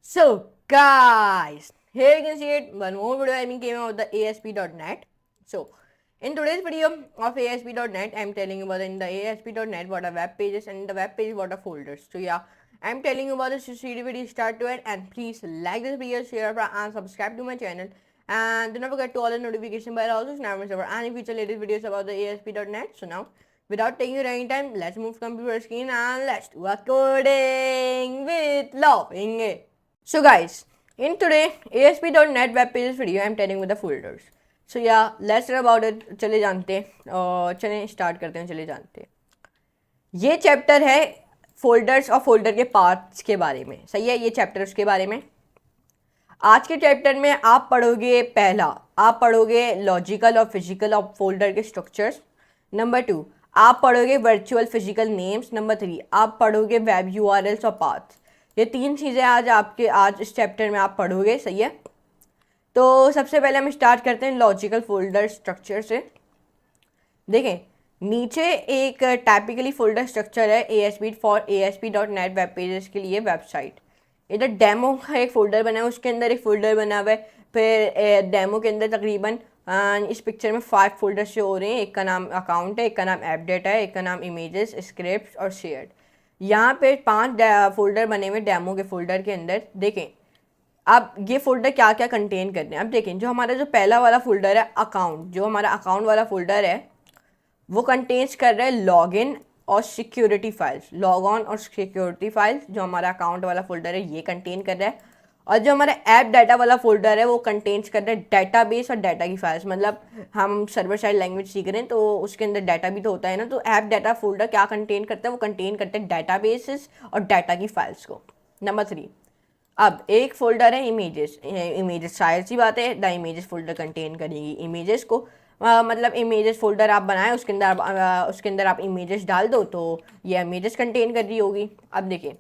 So, guys, here you can see it. One more video I mean came out of the ASP.NET. So, in today's video of ASP.NET, I'm telling you about in the ASP.NET what are web pages and in the web page what are folders. So, yeah, I'm telling you about this video start to it, and please like this video, share and subscribe to my channel. And do not forget to all the notification bell also so never miss over any future latest videos about the ASP.NET. So now, without taking your any time, let's move computer screen and let's do a coding with laughing. So guys, in today ASP.NET web pages video, I'm telling with the folders. So yeah, let's learn about it. चले जानते हैं और चलें start करते हैं. चले जानते हैं. ये चैप्टर है फोल्डर्स और फोल्डर के पार्ट्स के बारे में. सही है, ये चैप्टर उसके बारे में. आज के चैप्टर में आप पढ़ोगे पहला, आप पढ़ोगे लॉजिकल और फिजिकल ऑफ फोल्डर के स्ट्रक्चर्स. नंबर 2, आप पढ़ोगे वर्चुअल फिजिकल नेम्स. नंबर 3, आप पढ़ोगे वेब यूआरएल्स और पाथ्स. ये 3 चीज़ें आज इस चैप्टर में आप पढ़ोगे. सही है, तो सबसे पहले हम स्टार्ट करते हैं लॉजिकल फोल्डर स्ट्रक्चर से. देखें, नीचे एक टाइपिकली फोल्डर स्ट्रक्चर है ASP.NET वेब पेजेस के लिए वेबसाइट. इधर डेमो का एक फ़ोल्डर बना है, उसके अंदर एक फ़ोल्डर बना हुआ है. फिर डेमो के अंदर तकरीबन इस पिक्चर में 5 फोल्डर शो हो रहे हैं. एक का नाम अकाउंट है, एक का नाम ऐप डेटा है, एक का नाम इमेजेस, स्क्रिप्ट्स और शेयर्ड. यहाँ पे 5 फोल्डर बने हुए डेमो के फोल्डर के अंदर. देखें अब ये फोल्डर क्या क्या कंटेन करते हैं. अब देखें, जो हमारा जो पहला वाला फोल्डर है अकाउंट, जो हमारा अकाउंट वाला फोल्डर है वो कंटेन्स कर रहा है लॉगिन और सिक्योरिटी फाइल्स. लॉग ऑन और सिक्योरिटी फाइल्स जो हमारा अकाउंट वाला फोल्डर है ये कंटेन कर रहा है. और जो हमारा ऐप डाटा वाला फोल्डर है वो कंटेन्स कर रहा है डाटाबेस और डाटा की फाइल्स. मतलब हम सर्वर साइड लैंग्वेज सीख रहे हैं तो उसके अंदर डाटा भी तो होता है ना. तो ऐप डाटा फोल्डर क्या कंटेन करता है, वो कंटेन करता है डाटाबेसेस और डाटा की फाइल्स को. नंबर 3, अब एक फोल्डर है इमेजेस. इमेजेस शायद सी बात है, द इमेजेस फोल्डर कंटेन करेगी इमेजेस को. मतलब इमेजेस फोल्डर आप बनाएं, उसके अंदर आप इमेजेस डाल दो तो ये इमेजेस कंटेन कर रही होगी. अब देखिए,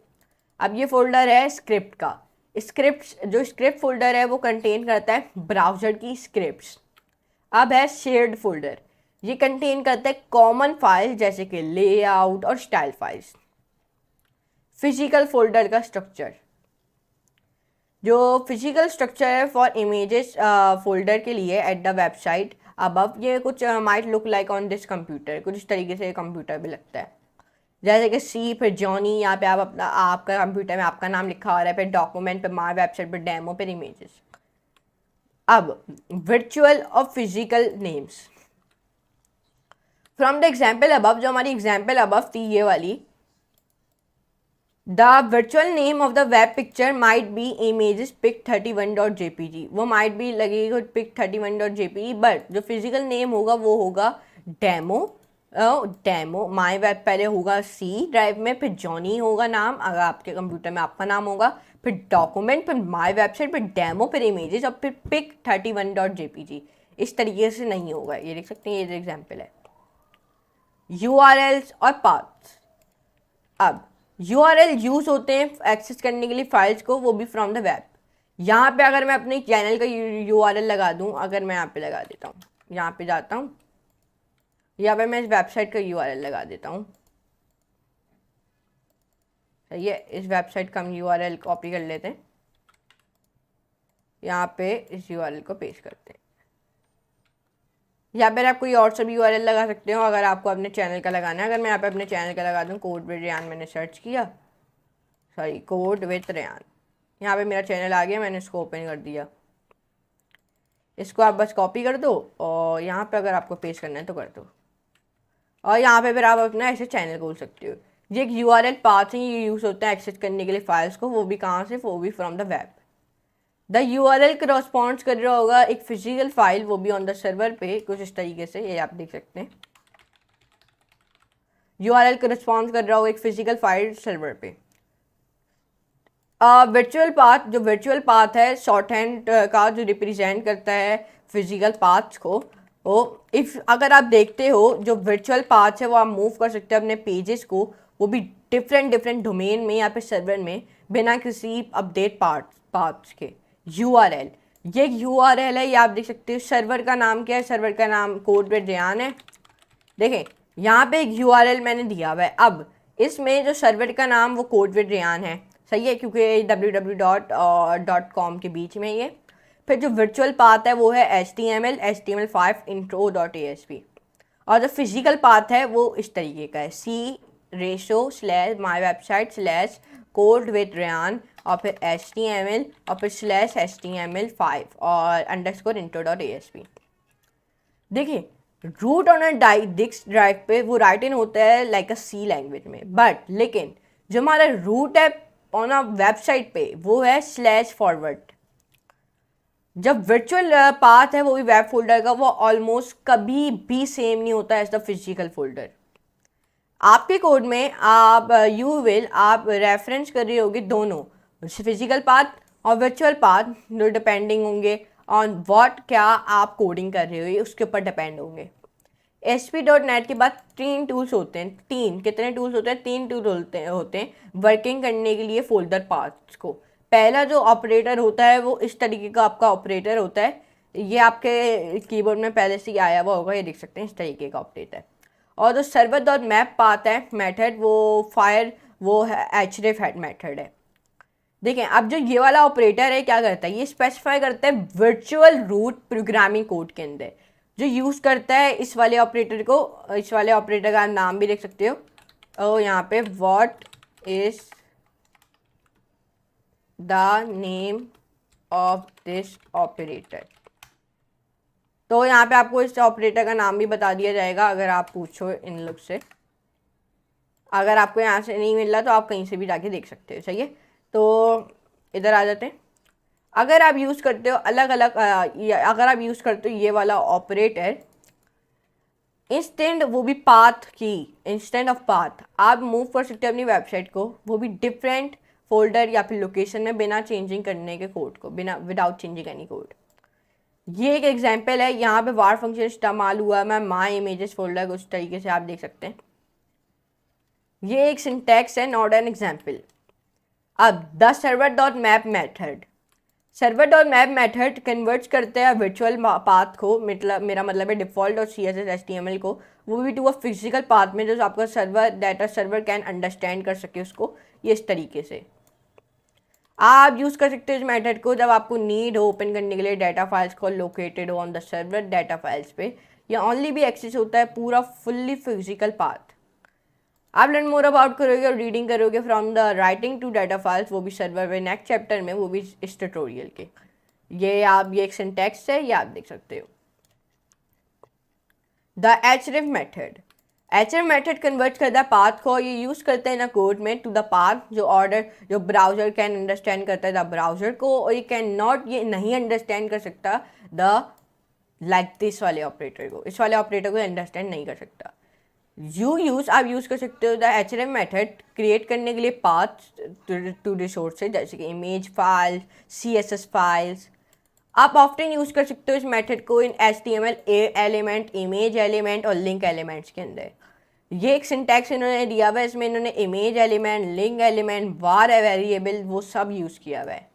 अब ये फोल्डर है स्क्रिप्ट का. जो स्क्रिप्ट फोल्डर है वो कंटेन करता है ब्राउज़र की स्क्रिप्ट्स. अब है शेयर्ड फोल्डर, ये कंटेन करता है कॉमन फाइल जैसे कि लेआउट और स्टाइल फाइल्स. फिजिकल फोल्डर का स्ट्रक्चर, जो फिजिकल स्ट्रक्चर है फॉर इमेजेस फोल्डर के लिए एट द वेबसाइट अबव, ये कुछ might look like on this computer. कुछ इस तरीके से कंप्यूटर भी लगता है जैसे कि सी, फिर जॉनी. यहाँ पे आपका कंप्यूटर में आपका नाम लिखा हो रहा है, फिर डॉक्यूमेंट पे माय वेबसाइट पे डेमो पे इमेजेस. अब वर्चुअल और physical names from the example above, जो हमारी एग्जाम्पल अबव थी ये वाली. The virtual name of the web picture might be images pic31.jpg. वो माइट भी लगेगा pic31.jpg, बट जो फिजिकल नेम होगा वो होगा डेमो माई वेब. पहले होगा सी ड्राइव में, फिर जॉनी होगा नाम अगर आपके कंप्यूटर में आपका नाम होगा, फिर डॉक्यूमेंट, फिर माई वेबसाइट, फिर डेमो, फिर इमेजेस और फिर pic31.jpg. इस तरीके से नहीं होगा. ये देख सकते हैं, ये एग्जाम्पल है. URLs और पाथ्स. अब URL यूज़ होते हैं एक्सेस करने के लिए फाइल्स को, वो भी फ्रॉम द वेब. यहाँ पे अगर मैं अपने चैनल का URL लगा दूँ, अगर मैं यहाँ पे लगा देता हूँ, यहाँ पे जाता हूँ, यहाँ पे मैं इस वेबसाइट का URL लगा देता हूँ. सही है, इस वेबसाइट का हम URL कॉपी कर लेते हैं, यहाँ पे इस URL को पेस्ट करते हैं. यहाँ पर आप कोई और सा भी URL लगा सकते हो अगर आपको अपने चैनल का लगाना है. अगर मैं यहाँ पे अपने चैनल का लगा दूँ कोड विद रेयान, मैंने सर्च किया, सॉरी कोड विद रेयान, यहाँ पे मेरा चैनल आ गया, मैंने इसको ओपन कर दिया. इसको आप बस कॉपी कर दो और यहाँ पे अगर आपको पेस्ट करना है तो कर दो, और यहाँ पे फिर आप अपना ऐसे चैनल खोल सकते हो. ये एक URL पाथ है, ये यूज़ होता है एक्सेस करने के लिए फाइल्स को, वो भी कहाँ से, वो भी from the web. The URL corresponds कर रहा होगा एक फिजिकल फाइल, वो भी ऑन द सर्वर पे कुछ इस तरीके से. ये आप देख सकते हैं, URL करस्पॉन्ड कर रहा होगा एक फिजिकल फाइल सर्वर पे. वर्चुअल पाथ, जो वर्चुअल पाथ है शॉर्ट हैंड का जो रिप्रेजेंट करता है फिजिकल पाथ्स को. वो अगर आप देखते हो जो वर्चुअल पाथ है वो आप मूव कर सकते हैं अपने पेजेस को, वो भी डिफरेंट डोमेन में या फिर सर्वर में बिना किसी अपडेट पाथ्स के. URL, ये एक URL है, ये आप देख सकते हो. सर्वर का नाम क्या है, सर्वर का नाम कोड विद रेयान है. देखें यहाँ पे एक URL मैंने दिया हुआ है. अब इसमें जो सर्वर का नाम वो कोड विद रेयान है, सही है, क्योंकि www.com के बीच में ये। फिर जो वर्चुअल पाथ है वो है HTML5 intro.asp, और जो फिजिकल पाथ है वो इस तरीके का है c:/my_website/code_with_rayan और फिर HTML और फिर /HTML5 और _intro.asp। देखिए, रूट ऑन डिस्क ड्राइव पे वो राइट इन होता है लाइक अ सी लैंग्वेज में, बट लेकिन जो हमारा रूट है ऑन अ वेबसाइट पे वो है /forward। जब वर्चुअल पाथ है वो भी वेब फोल्डर का, वो ऑलमोस्ट कभी भी सेम नहीं होता एज द फिजिकल फोल्डर। आपके कोड में आप आप रेफरेंस कर रहे होगे दोनों फिजिकल पाथ और वर्चुअल पाथ, जो डिपेंडिंग होंगे ऑन व्हाट क्या आप कोडिंग कर रहे हो उसके ऊपर डिपेंड होंगे। ASP.NET के बाद 3 टूल्स होते हैं। कितने टूल्स होते हैं? 3 टूल होते हैं वर्किंग करने के लिए फोल्डर पाथ्स को। पहला जो ऑपरेटर होता है वो इस तरीके का आपका ऑपरेटर होता है, ये आपके कीबोर्ड में पहले से ही आया हुआ होगा, ये देख सकते हैं इस तरीके का ऑपरेटर। और जो server.map पाथ है मेथड, वो है href मेथड है। देखें, अब जो ये वाला ऑपरेटर है क्या करता है, ये स्पेसिफाई करता है वर्चुअल रूट प्रोग्रामिंग कोड के अंदर जो यूज़ करता है इस वाले ऑपरेटर को। इस वाले ऑपरेटर का नाम भी देख सकते हो, और यहाँ पे what is the name of this operator, तो यहाँ पे आपको इस ऑपरेटर का नाम भी बता दिया जाएगा अगर आप पूछो इन लोग से। अगर आपको यहाँ से नहीं मिल रहा तो आप कहीं से भी जाके देख सकते हो। सही है, तो इधर आ जाते हैं। अगर आप यूज़ करते हो अगर आप यूज़ करते हो ये वाला ऑपरेटर इंस्टेंट, वो भी पाथ की इंस्टेंट ऑफ पाथ, आप मूव कर सकते हो अपनी वेबसाइट को, वो भी डिफरेंट फोल्डर या फिर लोकेशन में बिना चेंजिंग करने के कोड को, बिना विदाउट चेंजिंग एनी कोड। ये एक एग्जांपल है, यहाँ पे var फंक्शन इस्तेमाल हुआ है। मैं माई इमेजेस फोल्डर को उस तरीके से आप देख सकते हैं। ये एक सिंटैक्स है, नॉट एन एग्जाम्पल। अब द server.map मेथड कन्वर्ट्स करते हैं वर्चुअल पाथ को, मतलब मेरा मतलब है डिफ़ॉल्ट और CSS HTML को, वो भी टू अ फिजिकल पाथ में जो आपका सर्वर कैन अंडरस्टैंड कर सके उसको, ये इस तरीके से आप यूज़ कर सकते हो इस मेथड को जब आपको नीड हो ओपन करने के लिए डाटा फाइल्स को लोकेटेड हो on the server data files पे, या ओनली भी एक्सेस होता है पूरा फुल्ली फिजिकल पाथ। आप लर्न मोर अबाउट करोगे और रीडिंग करोगे from the writing to data files, वो भी सर्वर में नेक्स्ट चैप्टर में, वो भी इस ट्यूटोरियल के। ये एक सिंटैक्स है, ये आप देख सकते हो। द href मेथड कन्वर्ट करता है पाथ को, ये यूज़ करते हैं ना कोड में टू द पाथ जो ब्राउज़र कैन अंडरस्टैंड करता है द ब्राउज़र को, और ये नहीं अंडरस्टैंड कर सकता द लाइक दिस वाले ऑपरेटर को, इस वाले ऑपरेटर को अंडरस्टैंड नहीं कर सकता। आप यूज़ कर सकते हो द href मेथड क्रिएट करने के लिए पाथ टू रिसोर्सेज, जैसे कि इमेज फाइल, CSS फाइल्स। आप ऑफ्टन यूज़ कर सकते हो इस मेथड को इन HTML एलिमेंट, इमेज एलिमेंट और लिंक एलिमेंट्स के अंदर। ये एक सिंटैक्स इन्होंने दिया हुआ है, इसमें इन्होंने image element, link element, var variable, वो सब यूज़ किया हुआ है।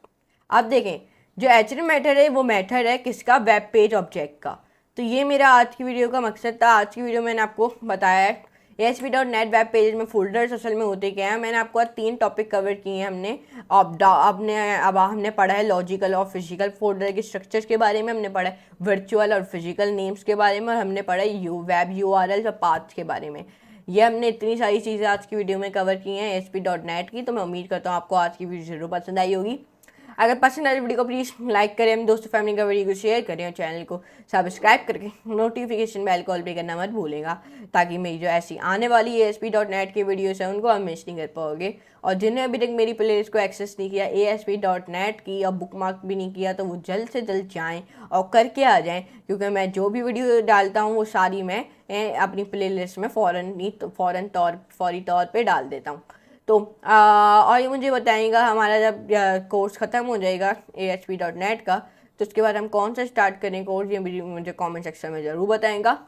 अब देखें, जो href मेथड है वो मेथड है किसका? वेब पेज ऑब्जेक्ट का। तो ये मेरा आज की वीडियो का मकसद था। आज की वीडियो में मैंने आपको बताया है ASP.NET वेब पेज में फोल्डर्स असल में होते क्या हैं। मैंने आपको आज 3 टॉपिक कवर किए हैं हमने। अब हमने पढ़ा है लॉजिकल और फिजिकल फोल्डर के स्ट्रक्चर्स के बारे में, हमने पढ़ा है वर्चुअल और फिजिकल नेम्स के बारे में, और हमने पढ़ा है वेब URL और पाथ्स के बारे में। ये हमने इतनी सारी चीज़ें आज की वीडियो में कवर की हैं ASP.NET की। तो मैं उम्मीद करता हूँ आपको आज की वीडियो जरूर पसंद आई होगी। अगर पसंद आए वीडियो को प्लीज़ लाइक करें, हम दोस्तों फैमिली का वीडियो को शेयर करें, और चैनल को सब्सक्राइब करके नोटिफिकेशन बेल कॉल पे करना मत भूलेगा, ताकि मेरी जो ऐसी आने वाली ASP.NET की वीडियोस है उनको आप मिस नहीं कर पाओगे। और जिन्हें अभी तक मेरी प्लेलिस्ट को एक्सेस नहीं किया ASP.NEट की, और बुकमार्क भी नहीं किया, तो वो जल्द से जल्द जाएँ और करके आ जाएँ, क्योंकि मैं जो भी वीडियो डालता हूँ वो सारी मैं अपनी प्लेलिस्ट में फौरी तौर पर डाल देता हूँ। तो और ये मुझे बताएगा हमारा जब कोर्स ख़त्म हो जाएगा ASP.NET का, तो उसके बाद हम कौन सा स्टार्ट करें कोर्स, ये मुझे कमेंट सेक्शन में ज़रूर बताएगा।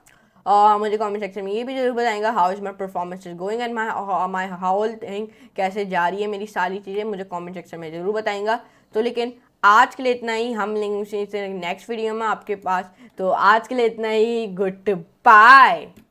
और मुझे कमेंट सेक्शन में ये भी ज़रूर बताएगा how is my performance is going and my whole thing, कैसे जा रही है मेरी सारी चीज़ें, मुझे कमेंट सेक्शन में ज़रूर बताएगा। तो लेकिन आज के लिए इतना ही, हम लेंगे नेक्स्ट वीडियो में आपके पास। तो आज के लिए इतना ही, गुड बाय।